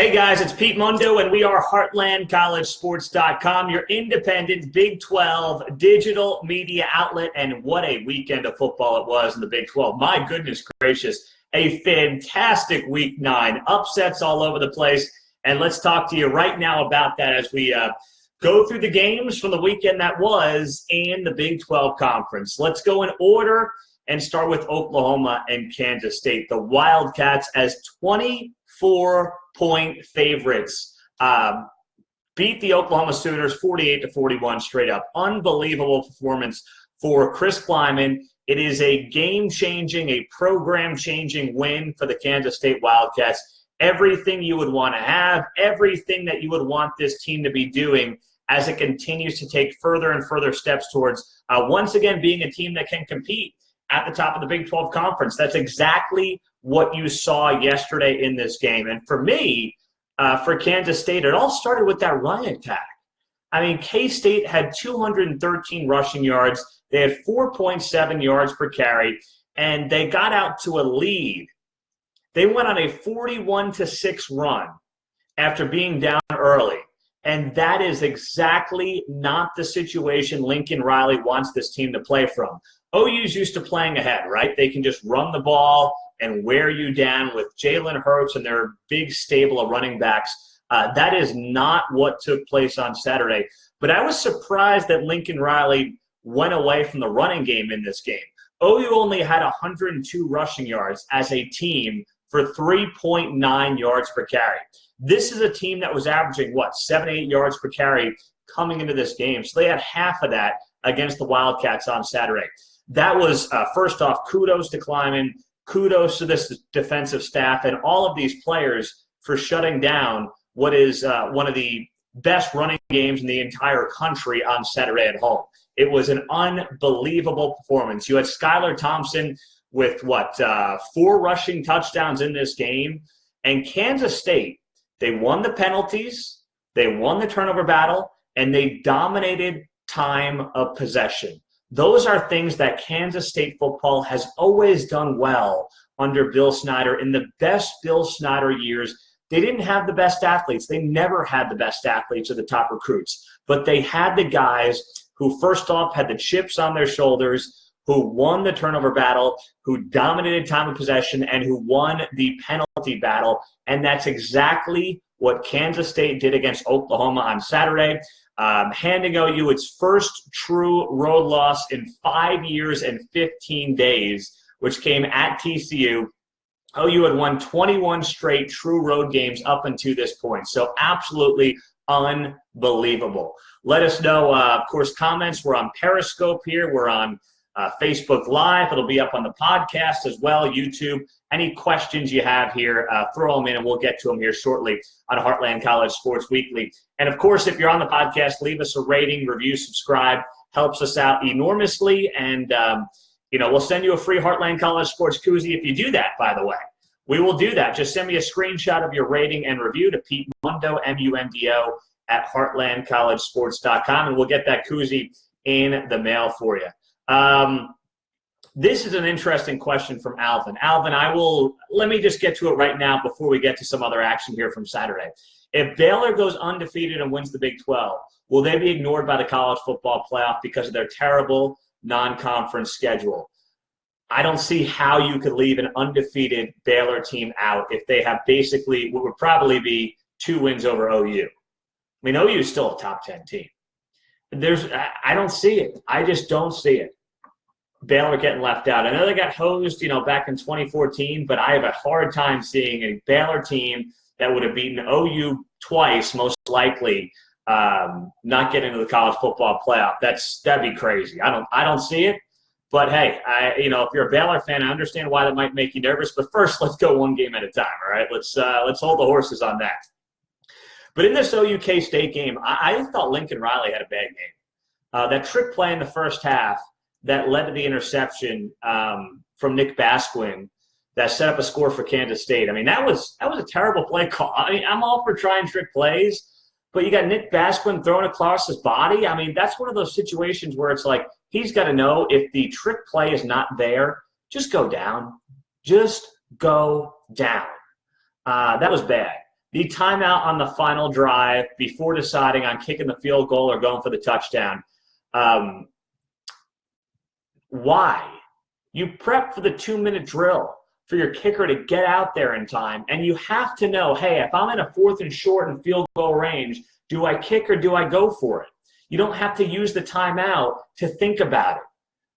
Hey guys, it's Pete Mundo, and we are HeartlandCollegeSports.com, your independent Big 12 digital media outlet. And what a weekend of football it was in the Big 12. My goodness gracious, a fantastic Week 9. Upsets all over the place. And let's talk to you right now about that as we go through the games from the weekend that was in the Big 12 Conference. Let's go in order and start with Oklahoma and Kansas State. The Wildcats as 24-point favorites beat the Oklahoma Sooners 48-41 straight up. Unbelievable performance for Chris Kleiman. It is a game-changing, a program-changing win for the Kansas State Wildcats. Everything you would want to have, everything that you would want this team to be doing as it continues to take further and further steps towards once again being a team that can compete at the top of the Big 12 Conference. That's exactly what you saw yesterday in this game. And for me, for Kansas State, it all started with that running attack. I mean, K-State had 213 rushing yards. They had 4.7 yards per carry, and they got out to a lead. They went on a 41-6 run after being down early. And that is exactly not the situation Lincoln Riley wants this team to play from. OU's used to playing ahead, right? They can just run the ball and wear you down with Jalen Hurts and their big stable of running backs. That is not what took place on Saturday. But I was surprised that Lincoln Riley went away from the running game in this game. OU only had 102 rushing yards as a team for 3.9 yards per carry. This is a team that was averaging, 7 to 8 yards per carry coming into this game. So they had half of that against the Wildcats on Saturday. That was, first off, kudos to Kleiman, kudos to this defensive staff and all of these players for shutting down what is one of the best running games in the entire country on Saturday at home. It was an unbelievable performance. You had Skylar Thompson with, 4 rushing touchdowns in this game. And Kansas State, they won the penalties, they won the turnover battle, and they dominated time of possession. Those are things that Kansas State football has always done well under Bill Snyder. In the best Bill Snyder years, they didn't have the best athletes. They never had the best athletes or the top recruits. But they had the guys who, first off, had the chips on their shoulders, who won the turnover battle, who dominated time of possession, and who won the penalty battle. And that's exactly what Kansas State did against Oklahoma on Saturday. Handing OU its first true road loss in 5 years and 15 days, which came at TCU. OU had won 21 straight true road games up until this point. So absolutely unbelievable. Let us know, of course, comments. We're on Periscope here. We're on Facebook Live. It'll be up on the podcast as well, YouTube. Any questions you have here, throw them in, and we'll get to them here shortly on Heartland College Sports Weekly. And, of course, if you're on the podcast, leave us a rating, review, subscribe. Helps us out enormously. And, we'll send you a free Heartland College Sports koozie if you do that, by the way. We will do that. Just send me a screenshot of your rating and review to Pete Mundo, M-U-N-D-O, at HeartlandCollegeSports.com, and we'll get that koozie in the mail for you. This is an interesting question from Alvin. Alvin, let me just get to it right now before we get to some other action here from Saturday. If Baylor goes undefeated and wins the Big 12, will they be ignored by the college football playoff because of their terrible non-conference schedule? I don't see how you could leave an undefeated Baylor team out if they have basically what would probably be 2 wins over OU. I mean, OU is still a top 10 team. I don't see it. I just don't see it. Baylor getting left out. I know they got hosed, back in 2014, but I have a hard time seeing a Baylor team that would have beaten OU twice, most likely, not get into the college football playoff. That'd be crazy. I don't see it. But hey, if you're a Baylor fan, I understand why that might make you nervous. But first, let's go one game at a time. All right, let's hold the horses on that. But in this OU K-State game, I thought Lincoln Riley had a bad game. That trick play in the first half that led to the interception from Nick Basquin that set up a score for Kansas State. I mean, that was a terrible play call. I mean, I'm all for trying trick plays, but you got Nick Basquin throwing across his body. I mean, that's one of those situations where it's like he's got to know if the trick play is not there, just go down. Just go down. That was bad. the timeout on the final drive before deciding on kicking the field goal or going for the touchdown. Why? You prep for the 2-minute drill for your kicker to get out there in time, and you have to know, hey, if I'm in a 4th and short and field goal range, do I kick or do I go for it? You don't have to use the timeout to think about it.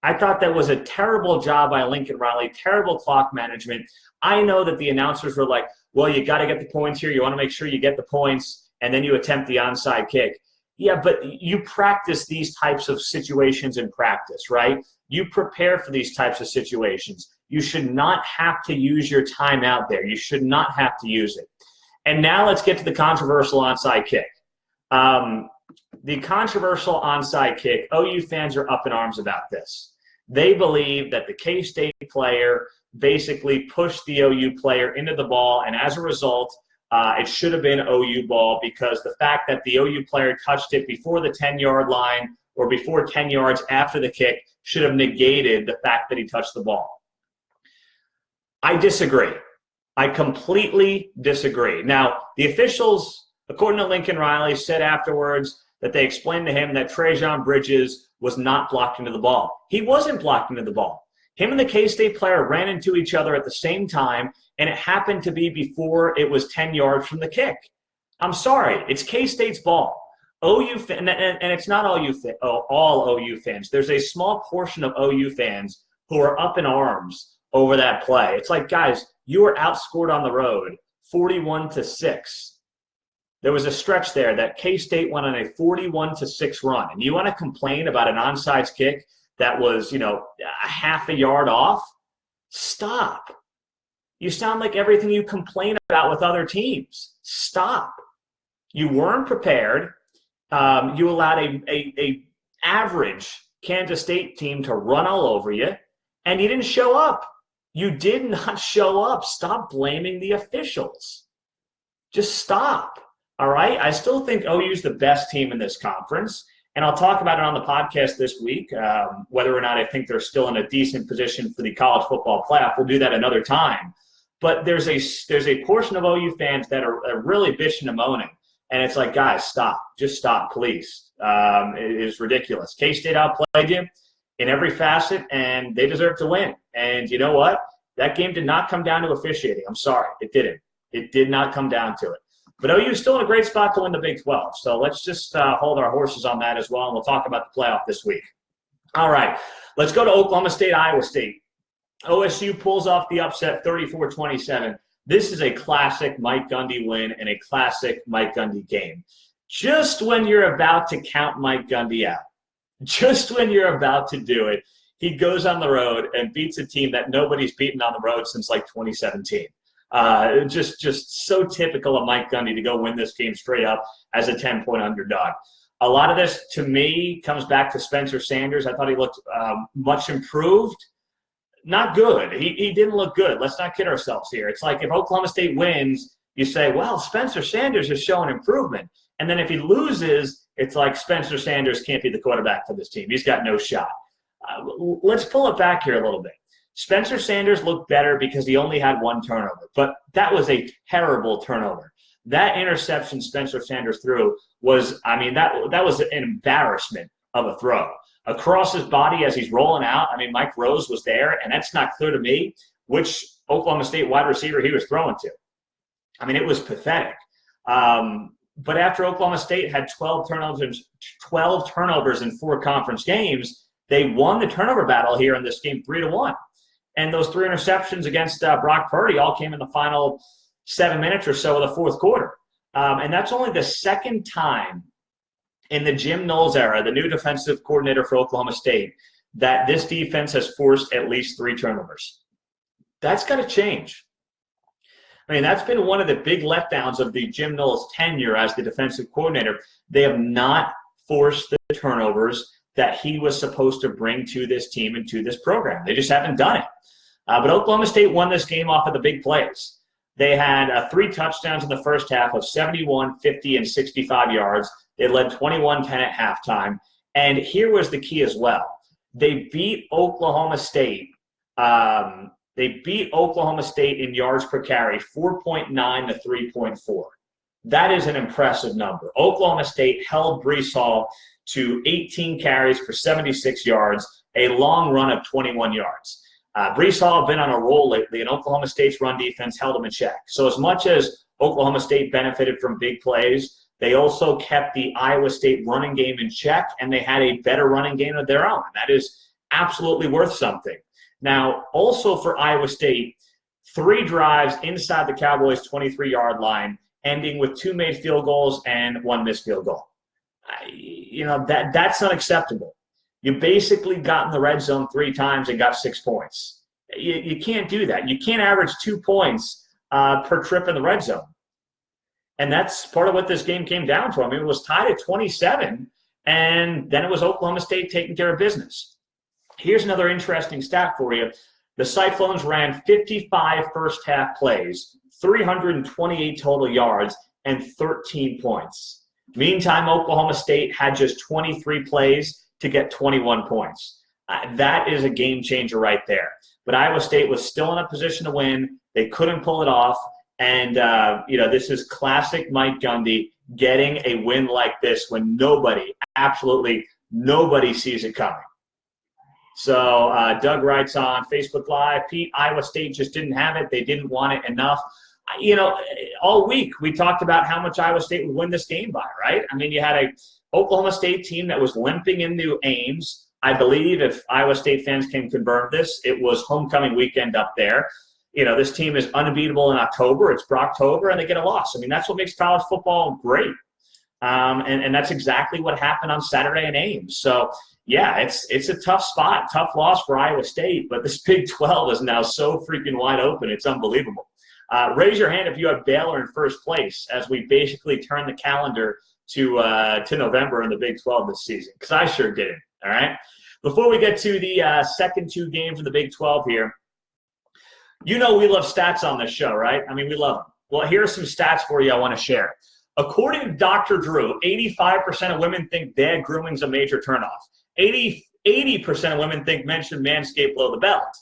I thought that was a terrible job by Lincoln Riley, terrible clock management. I know that the announcers were like, well, you got to get the points here. You want to make sure you get the points, and then you attempt the onside kick. Yeah, but you practice these types of situations in practice, right? You prepare for these types of situations. You should not have to use your timeout there. You should not have to use it. And now let's get to the controversial onside kick. The controversial onside kick, OU fans are up in arms about this. They believe that the K-State player basically pushed the OU player into the ball, and as a result, it should have been OU ball because the fact that the OU player touched it before the 10-yard line or before 10 yards after the kick should have negated the fact that he touched the ball. I disagree. I completely disagree. Now, the officials, according to Lincoln Riley, said afterwards that they explained to him that Trajan Bridges was not blocked into the ball. He wasn't blocked into the ball. Him and the K-State player ran into each other at the same time, and it happened to be before it was 10 yards from the kick. I'm sorry. It's K-State's ball. OU and it's not all OU fans. There's a small portion of OU fans who are up in arms over that play. It's like, guys, you were outscored on the road 41-6. There was a stretch there that K-State went on a 41-6 run. And you want to complain about an onside kick that was, a half a yard off? Stop. You sound like everything you complain about with other teams. Stop. You weren't prepared. You allowed a average Kansas State team to run all over you, and you didn't show up. You did not show up. Stop blaming the officials. Just stop. All right? I still think OU's the best team in this conference, and I'll talk about it on the podcast this week, whether or not I think they're still in a decent position for the college football playoff. We'll do that another time. But there's a portion of OU fans that are really bitching and moaning, and it's like, guys, stop. Just stop, please. It is ridiculous. K-State outplayed you in every facet, and they deserve to win. And you know what? That game did not come down to officiating. I'm sorry. It didn't. It did not come down to it. But OU is still in a great spot to win the Big 12. So let's just hold our horses on that as well, and we'll talk about the playoff this week. All right. Let's go to Oklahoma State, Iowa State. OSU pulls off the upset 34-27. This is a classic Mike Gundy win and a classic Mike Gundy game. Just when you're about to count Mike Gundy out, just when you're about to do it, he goes on the road and beats a team that nobody's beaten on the road since like 2017. Just so typical of Mike Gundy to go win this game straight up as a 10-point underdog. A lot of this, to me, comes back to Spencer Sanders. I thought he looked much improved. Not good. He didn't look good. Let's not kid ourselves here. It's like if Oklahoma State wins, you say, well, Spencer Sanders is showing improvement. And then if he loses, it's like Spencer Sanders can't be the quarterback for this team. He's got no shot. Let's pull it back here a little bit. Spencer Sanders looked better because he only had one turnover, but that was a terrible turnover. That interception Spencer Sanders threw was, that was an embarrassment of a throw. Across his body as he's rolling out, Mike Rose was there, and that's not clear to me which Oklahoma State wide receiver he was throwing to. It was pathetic. But after Oklahoma State had 12 turnovers in 4 conference games, they won the turnover battle here in this game 3-1. And those 3 interceptions against Brock Purdy all came in the final 7 minutes or so of the fourth quarter. And that's only the second time in the Jim Knowles era, the new defensive coordinator for Oklahoma State, that this defense has forced at least 3 turnovers. That's got to change. That's been one of the big letdowns of the Jim Knowles tenure as the defensive coordinator. They have not forced the turnovers that he was supposed to bring to this team and to this program. They just haven't done it. But Oklahoma State won this game off of the big plays. They had 3 touchdowns in the first half of 71, 50, and 65 yards. They led 21-10 at halftime. And here was the key as well. They beat Oklahoma State. They beat Oklahoma State in yards per carry, 4.9 to 3.4. That is an impressive number. Oklahoma State held Breece Hall to 18 carries for 76 yards, a long run of 21 yards. Breece Hall had been on a roll lately, and Oklahoma State's run defense held him in check. So as much as Oklahoma State benefited from big plays, they also kept the Iowa State running game in check, and they had a better running game of their own. That is absolutely worth something. Now, also for Iowa State, 3 drives inside the Cowboys' 23-yard line, ending with 2 made field goals and 1 missed field goal. That's unacceptable. You basically got in the red zone 3 times and got 6 points. You can't do that. You can't average 2 points per trip in the red zone. And that's part of what this game came down to. I mean, it was tied at 27, and then it was Oklahoma State taking care of business. Here's another interesting stat for you. The Cyclones ran 55 first-half plays, 328 total yards, and 13 points. Meantime, Oklahoma State had just 23 plays to get 21 points. That is a game changer right there. But Iowa State was still in a position to win. They couldn't pull it off. And, this is classic Mike Gundy getting a win like this when absolutely nobody sees it coming. So Doug writes on Facebook Live, Pete, Iowa State just didn't have it. They didn't want it enough. All week we talked about how much Iowa State would win this game by, right? I mean, you had a Oklahoma State team that was limping into Ames. I believe if Iowa State fans can confirm this, it was homecoming weekend up there. This team is unbeatable in October. It's Brocktober, and they get a loss. I mean, that's what makes college football great. And that's exactly what happened on Saturday in Ames. So, yeah, it's a tough spot, tough loss for Iowa State, but this Big 12 is now so freaking wide open. It's unbelievable. Raise your hand if you have Baylor in first place as we basically turn the calendar to November in the Big 12 this season, because I sure didn't, all right? Before we get to the second 2 games of the Big 12 here, we love stats on this show, right? I mean, we love them. Well, here are some stats for you I want to share. According to Dr. Drew, 85% of women think bad grooming is a major turnoff. 80% of women think men should manscape below the belt.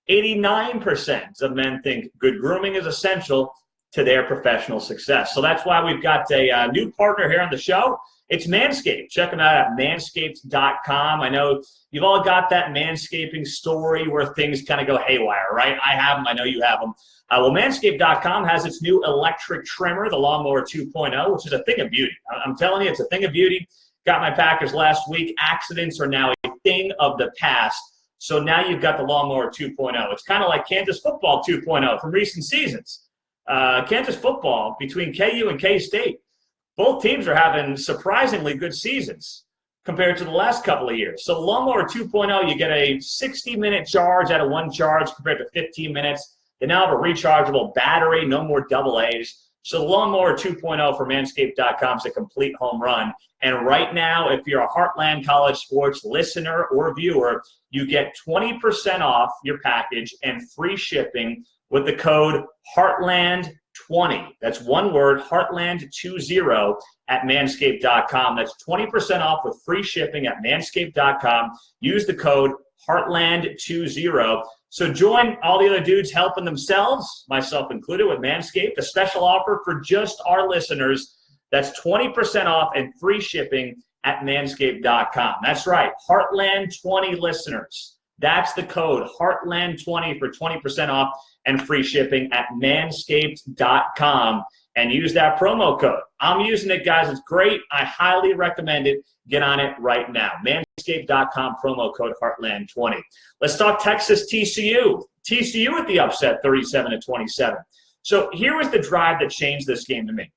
89% of men think good grooming is essential to their professional success. So that's why we've got a new partner here on the show. It's Manscaped. Check them out at manscaped.com. I know you've all got that manscaping story where things kind of go haywire, right? I have them. I know you have them. Manscaped.com has its new electric trimmer, the Lawnmower 2.0, which is a thing of beauty. I'm telling you, it's a thing of beauty. Got my package last week. Accidents are now a thing of the past. So now you've got the Lawnmower 2.0. It's kind of like Kansas football 2.0 from recent seasons. Kansas football between KU and K-State. Both teams are having surprisingly good seasons compared to the last couple of years. So the Lawnmower 2.0, you get a 60-minute charge out of one charge compared to 15 minutes. They now have a rechargeable battery, no more double A's. So the Lawnmower 2.0 for Manscaped.com is a complete home run. And right now, if you're a Heartland College Sports listener or viewer, you get 20% off your package and free shipping with the code Heartland20. That's one word, Heartland20 at Manscaped.com. That's 20% off with free shipping at Manscaped.com. Use the code Heartland20. So join all the other dudes helping themselves, myself included, with Manscaped. A special offer for just our listeners. That's 20% off and free shipping at Manscaped.com. That's right, Heartland20 listeners. That's the code, Heartland20 for 20% off and free shipping at Manscaped.com. And use that promo code. I'm using it, guys. It's great. I highly recommend it. Get on it right now. Manscaped.com, promo code Heartland20. Let's talk Texas TCU. TCU at the upset, 37-27. So here was the drive that changed this game to me.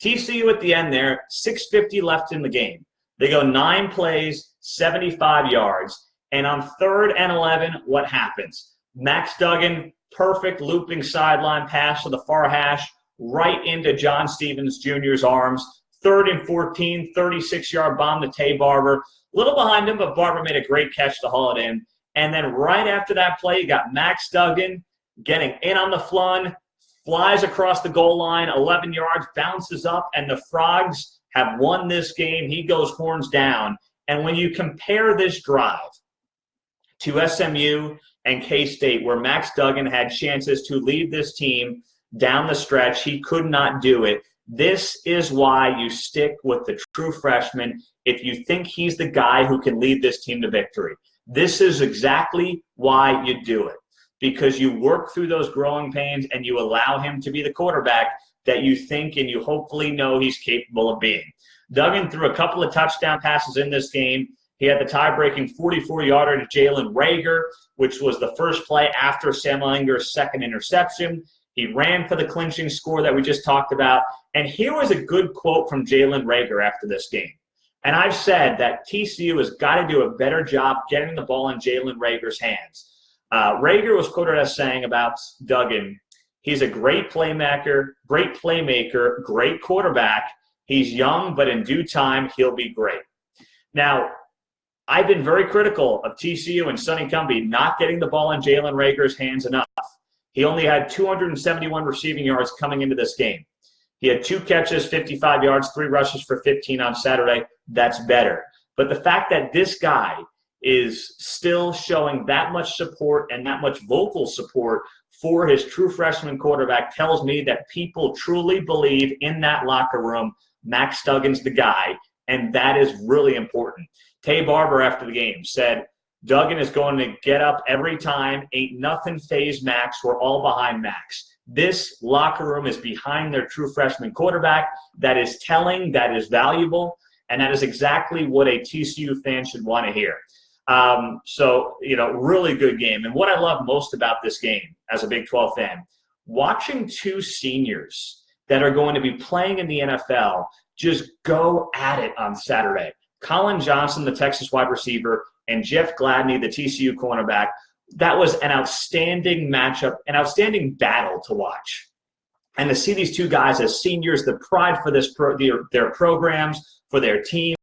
TCU at the end there, 6:50 left in the game. They go 9 plays, 75 yards. And on 3rd and 11, what happens? Max Duggan, perfect looping sideline pass to the far hash, right into John Stevens Jr.'s arms. 3rd and 14, 36-yard bomb to Tay Barber. A little behind him, but Barber made a great catch to haul it in. And then right after that play, you got Max Duggan getting in on the flun, flies across the goal line, 11 yards, bounces up, and the Frogs have won this game. He goes horns down. And when you compare this drive to SMU and K-State, where Max Duggan had chances to lead this team down the stretch, he could not do it. This is why you stick with the true freshman if you think he's the guy who can lead this team to victory. This is exactly why you do it, because you work through those growing pains and you allow him to be the quarterback that you think and you hopefully know he's capable of being. Duggan threw a couple of touchdown passes in this game. He had the tie-breaking 44-yarder to Jalen Reagor, which was the first play after Sam Ehlinger's second interception. He ran for the clinching score that we just talked about. And here was a good quote from Jalen Reagor after this game. And I've said that TCU has got to do a better job getting the ball in Jalen Reagor's hands. Reagor was quoted as saying about Duggan, he's a great playmaker, great quarterback. He's young, but in due time, he'll be great. Now, I've been very critical of TCU and Sonny Cumbie not getting the ball in Jalen Reagor's hands enough. He only had 271 receiving yards coming into this game. He had 2 catches, 55 yards, 3 rushes for 15 on Saturday. That's better. But the fact that this guy is still showing that much support and that much vocal support for his true freshman quarterback tells me that people truly believe in that locker room Max Duggan's the guy, and that is really important. Tay Barber after the game said, Duggan is going to get up every time. Ain't nothing faze Max. We're all behind Max. This locker room is behind their true freshman quarterback. That is telling, that is valuable, and that is exactly what a TCU fan should want to hear. Really good game. And what I love most about this game as a Big 12 fan, watching 2 seniors that are going to be playing in the NFL just go at it on Saturday. Colin Johnson, the Texas wide receiver, and Jeff Gladney, the TCU cornerback. That was an outstanding matchup, an outstanding battle to watch. And to see these 2 guys as seniors, the pride for their programs, for their teams,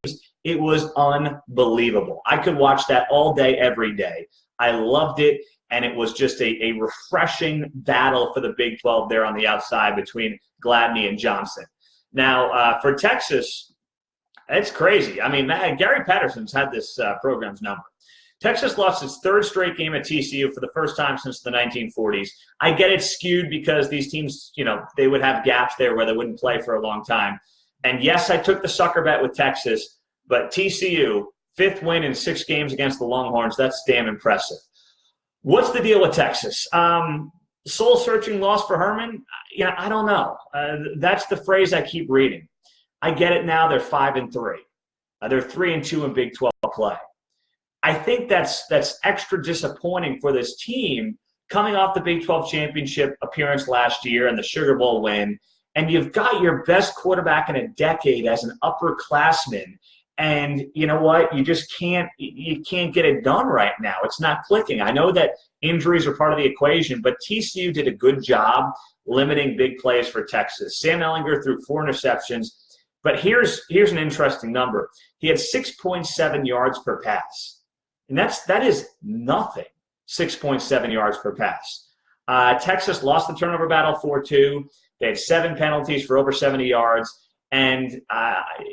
it was unbelievable. I could watch that all day, every day. I loved it, and it was just a refreshing battle for the Big 12 there on the outside between Gladney and Johnson. Now, for Texas, it's crazy. I mean, Gary Patterson's had this program's number. Texas lost its 3rd straight game at TCU for the first time since the 1940s. I get it skewed because these teams, they would have gaps there where they wouldn't play for a long time. And yes, I took the sucker bet with Texas, but TCU, 5th win in 6 games against the Longhorns, that's damn impressive. What's the deal with Texas? Soul-searching loss for Herman? I don't know. That's the phrase I keep reading. I get it now. They're 5-3. They're 3-2 in Big 12 play. I think that's extra disappointing for this team coming off the Big 12 championship appearance last year and the Sugar Bowl win, and you've got your best quarterback in a decade as an upperclassman, and you know what? You just can't get it done right now. It's not clicking. I know that injuries are part of the equation, but TCU did a good job limiting big plays for Texas. Sam Ehlinger threw 4 interceptions. But here's an interesting number. He had 6.7 yards per pass. And that is nothing, 6.7 yards per pass. Texas lost the turnover battle 4-2. They had 7 penalties for over 70 yards. And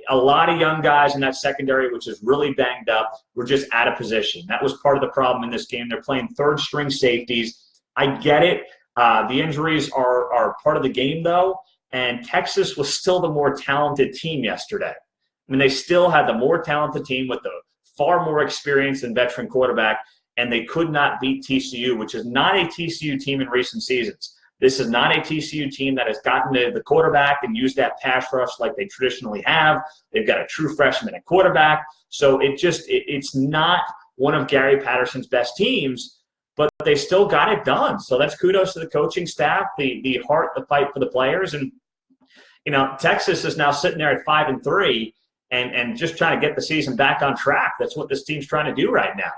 a lot of young guys in that secondary, which is really banged up, were just out of position. That was part of the problem in this game. They're playing 3rd-string safeties. I get it. The injuries are part of the game, though. And Texas was still the more talented team yesterday. I mean, they still had the more talented team with the far more experienced and veteran quarterback, and they could not beat TCU, which is not a TCU team in recent seasons. This is not a TCU team that has gotten to the quarterback and used that pass rush like they traditionally have. They've got a true freshman at quarterback. So it's not one of Gary Patterson's best teams, but they still got it done. So that's kudos to the coaching staff, the heart, the fight for the players. And, Texas is now sitting there at 5-3 and just trying to get the season back on track. That's what this team's trying to do right now.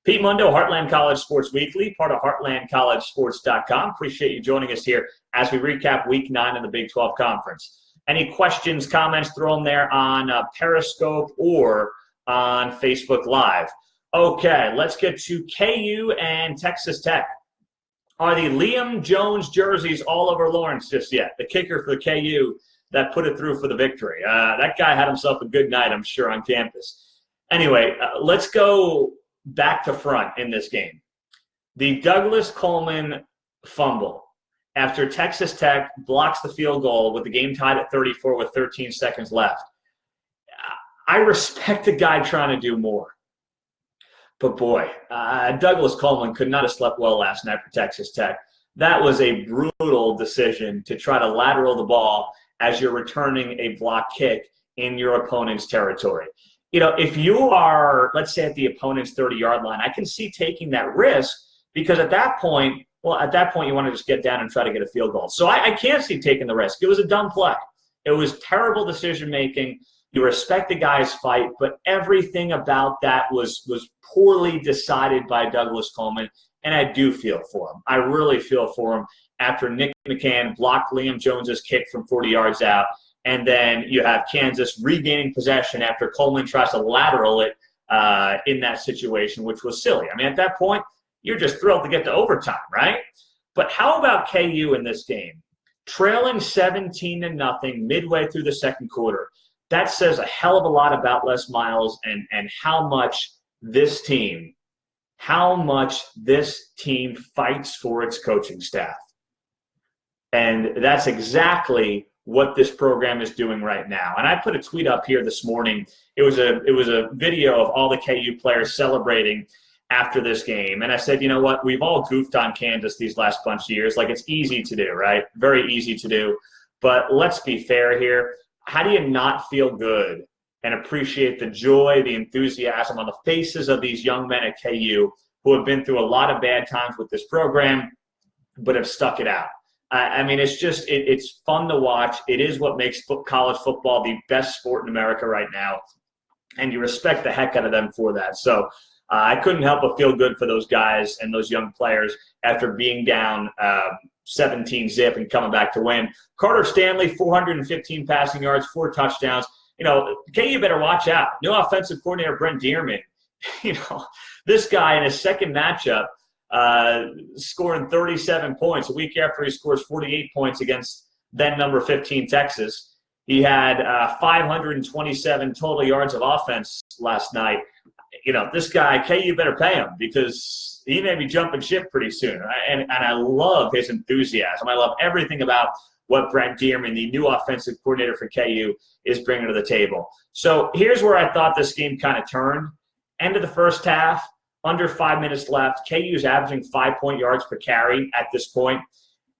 Pete Mundo, Heartland College Sports Weekly, part of HeartlandCollegeSports.com. Appreciate you joining us here as we recap Week 9 in the Big 12 Conference. Any questions, comments, throw them there on Periscope or on Facebook Live. Okay, let's get to KU and Texas Tech. Are the Liam Jones jerseys all over Lawrence just yet? The kicker for the KU that put it through for the victory. That guy had himself a good night, I'm sure, on campus. Anyway, let's go back to front in this game. The Douglas Coleman fumble after Texas Tech blocks the field goal with the game tied at 34 with 13 seconds left. I respect a guy trying to do more. But boy, Douglas Coleman could not have slept well last night for Texas Tech. That was a brutal decision to try to lateral the ball as you're returning a block kick in your opponent's territory. You know, if you are, let's say, at the opponent's 30-yard line, I can see taking that risk because at that point you want to just get down and try to get a field goal. So I can't see taking the risk. It was a dumb play. It was terrible decision-making. You respect the guy's fight, but everything about that was poorly decided by Douglas Coleman, and I do feel for him. I really feel for him after Nick McCann blocked Liam Jones's kick from 40 yards out, and then you have Kansas regaining possession after Coleman tries to lateral it in that situation, which was silly. I mean, at that point, you're just thrilled to get to overtime, right? But how about KU in this game? Trailing 17-0 midway through the second quarter. That says a hell of a lot about Les Miles and how much this team fights for its coaching staff. And that's exactly what this program is doing right now. And I put a tweet up here this morning. It was a video of all the KU players celebrating after this game. And I said, you know what? We've all goofed on Kansas these last bunch of years. Like, it's easy to do, right? Very easy to do. But let's be fair here. How do you not feel good and appreciate the joy, the enthusiasm on the faces of these young men at KU who have been through a lot of bad times with this program but have stuck it out? I mean, it's fun to watch. It is what makes college football the best sport in America right now, and you respect the heck out of them for that. So I couldn't help but feel good for those guys and those young players after being down 17-zip and coming back to win. Carter Stanley, 415 passing yards, 4 touchdowns. You know, KU better watch out. New offensive coordinator Brent Dearman. You know, this guy in his second matchup scoring 37 points. A week after he scores 48 points against then number 15 Texas. He had 527 total yards of offense last night. You know, this guy, KU better pay him because he may be jumping ship pretty soon. And I love his enthusiasm. I love everything about what Brent Dearman, the new offensive coordinator for KU, is bringing to the table. So here's where I thought this game kind of turned. End of the first half, under 5 minutes left. KU's averaging 5 yards per carry at this point.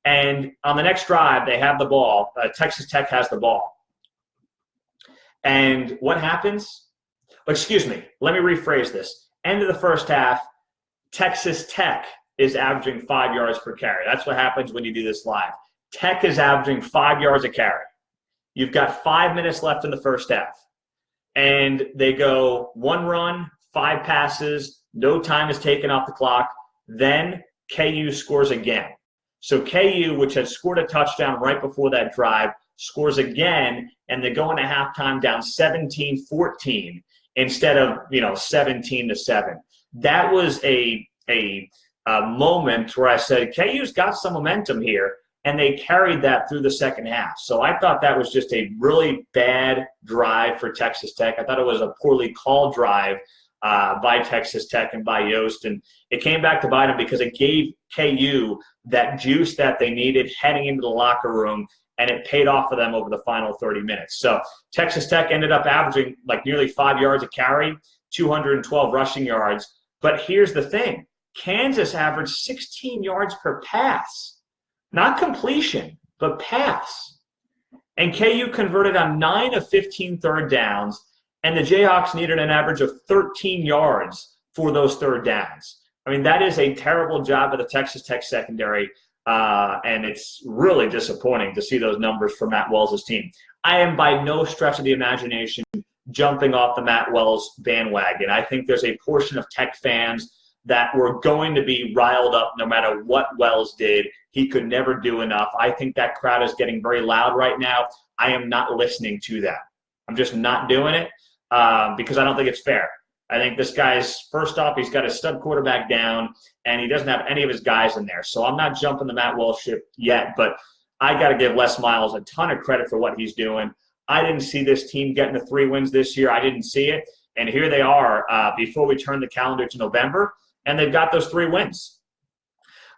And on the next drive, they have the ball. Texas Tech has the ball. And what happens? Excuse me, let me rephrase this. End of the first half, Texas Tech is averaging 5 yards per carry. That's what happens when you do this live. Tech is averaging 5 yards a carry. You've got 5 minutes left in the first half. And they go 1 run, 5 passes, no time is taken off the clock. Then KU scores again. So KU, which had scored a touchdown right before that drive, scores again, and they go into halftime down 17-14 instead of 17-7. That was a moment where I said KU's got some momentum here, and they carried that through the second half. So I thought that was just a really bad drive for Texas Tech. I thought it was a poorly called drive by Texas Tech and by Yost, and it came back to bite them because it gave KU that juice that they needed heading into the locker room, and it paid off for them over the final 30 minutes. So Texas Tech ended up averaging like nearly 5 yards a carry, 212 rushing yards. But here's the thing. Kansas averaged 16 yards per pass. Not completion, but pass. And KU converted on 9 of 15 third downs, and the Jayhawks needed an average of 13 yards for those third downs. I mean, that is a terrible job of the Texas Tech secondary. And it's really disappointing to see those numbers for Matt Wells' team. I am by no stretch of the imagination jumping off the Matt Wells bandwagon. I think there's a portion of Tech fans that were going to be riled up no matter what Wells did. He could never do enough. I think that crowd is getting very loud right now. I am not listening to that. I'm just not doing it because I don't think it's fair. I think this guy's, first off, he's got his stud quarterback down, and he doesn't have any of his guys in there. So I'm not jumping the Matt Wells ship yet, but I got to give Les Miles a ton of credit for what he's doing. I didn't see this team getting the 3 wins this year. I didn't see it. And here they are before we turn the calendar to November, and they've got those 3 wins.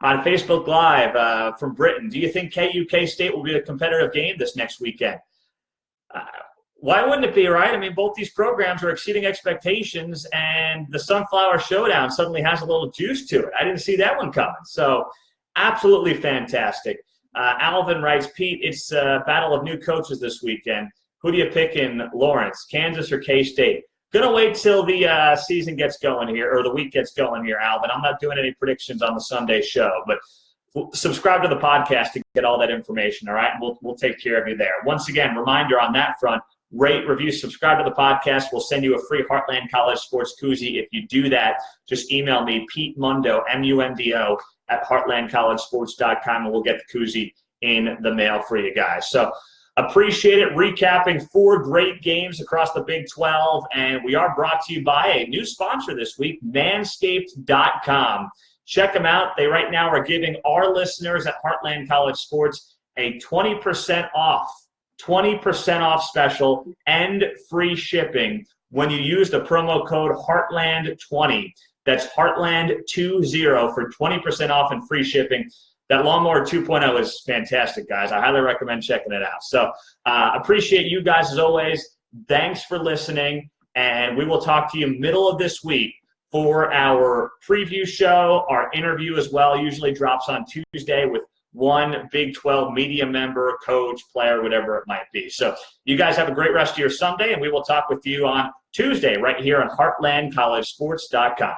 On Facebook Live from Britain, do you think KU K-State will be a competitive game this next weekend? Why wouldn't it be, right? I mean, both these programs are exceeding expectations, and the Sunflower Showdown suddenly has a little juice to it. I didn't see that one coming. So absolutely fantastic. Alvin writes, Pete, it's a battle of new coaches this weekend. Who do you pick in Lawrence, Kansas or K-State? Gonna wait till the season gets going here, or the week gets going here, Alvin. I'm not doing any predictions on the Sunday show, but subscribe to the podcast to get all that information, all right? We'll take care of you there. Once again, reminder on that front, rate, review, subscribe to the podcast. We'll send you a free Heartland College Sports koozie. If you do that, just email me, Pete Mundo, M-U-N-D-O, at heartlandcollegesports.com, and we'll get the koozie in the mail for you guys. So appreciate it. Recapping 4 great games across the Big 12, and we are brought to you by a new sponsor this week, manscaped.com. Check them out. They right now are giving our listeners at Heartland College Sports a 20% off special and free shipping when you use the promo code Heartland20. That's Heartland20 for 20% off and free shipping. That Lawnmower 2.0 is fantastic, guys. I highly recommend checking it out. So appreciate you guys as always. Thanks for listening, and we will talk to you middle of this week for our preview show. Our interview as well usually drops on Tuesday with one Big 12 media member, coach, player, whatever it might be. So you guys have a great rest of your Sunday, and we will talk with you on Tuesday right here on HeartlandCollegeSports.com.